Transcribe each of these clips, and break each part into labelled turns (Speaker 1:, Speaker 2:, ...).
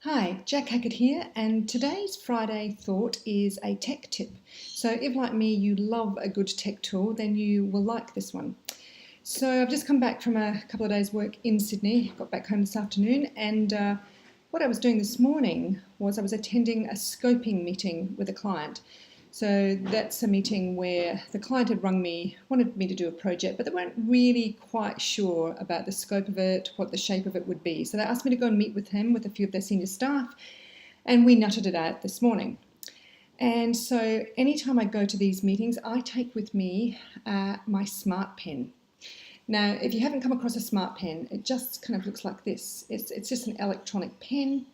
Speaker 1: Hi, Jack Hackett here, and today's Friday thought is a tech tip. So, if like me you love a good tech tool, then you will like this one. So, I've just come back from a couple of days' work in Sydney, got back home this afternoon, and what I was doing this morning was I was attending a scoping meeting with a client. So that's a meeting where the client had rung me, wanted me to do a project, but they weren't really quite sure about the scope of it, what the shape of it would be. So they asked me to go and meet with him, with a few of their senior staff, and we nutted it out this morning. And so anytime I go to these meetings, I take with me my smart pen. Now, if you haven't come across a smart pen, it just kind of looks like this. It's just an electronic pen,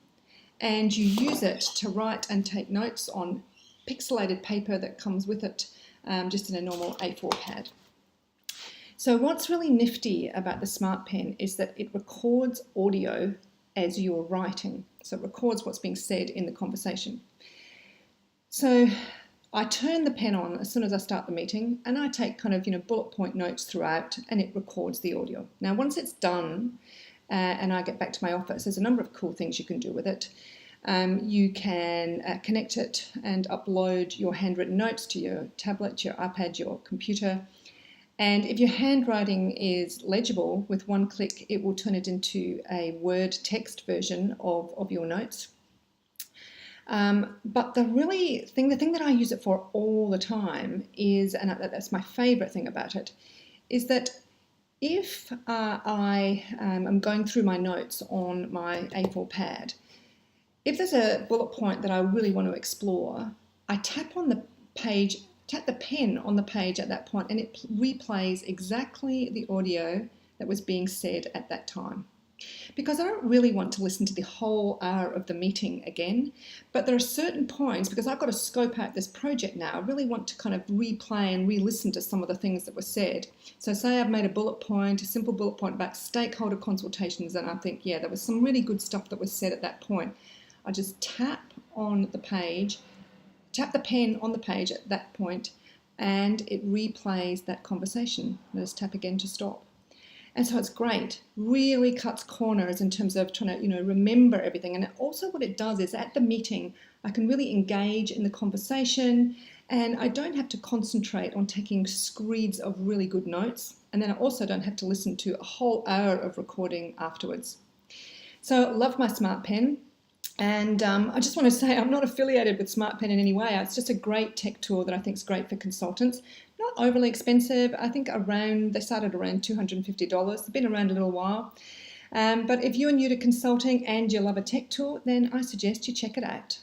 Speaker 1: and you use it to write and take notes on pixelated paper that comes with it, just in a normal A4 pad. So what's really nifty about the smart pen is that it records audio as you're writing. So it records what's being said in the conversation. So I turn the pen on as soon as I start the meeting, and I take kind of bullet point notes throughout, and it records the audio. Now once it's done and I get back to my office, there's a number of cool things you can do with it. You can connect it and upload your handwritten notes to your tablet, your iPad, your computer. And if your handwriting is legible, with one click it will turn it into a Word text version of your notes. But the thing that I use it for all the time is, and that's my favourite thing about it, is that if I am going through my notes on my A4 pad, if there's a bullet point that I really want to explore, I tap on the page, tap the pen on the page at that point, and it replays exactly the audio that was being said at that time. Because I don't really want to listen to the whole hour of the meeting again, but there are certain points, because I've got to scope out this project now, I really want to kind of replay and re-listen to some of the things that were said. So say I've made a simple bullet point about stakeholder consultations, and I think, yeah, there was some really good stuff that was said at that point. I just tap on the page, tap the pen on the page at that point, and it replays that conversation. I just tap again to stop. And so it's great, really cuts corners in terms of trying to remember everything. And also what it does is at the meeting, I can really engage in the conversation, and I don't have to concentrate on taking screeds of really good notes. And then I also don't have to listen to a whole hour of recording afterwards. So I love my smart pen. And I just want to say I'm not affiliated with SmartPen in any way. It's just a great tech tool that I think is great for consultants. Not overly expensive. I think they started around $250. They've been around a little while. But if you're new to consulting and you love a tech tool, then I suggest you check it out.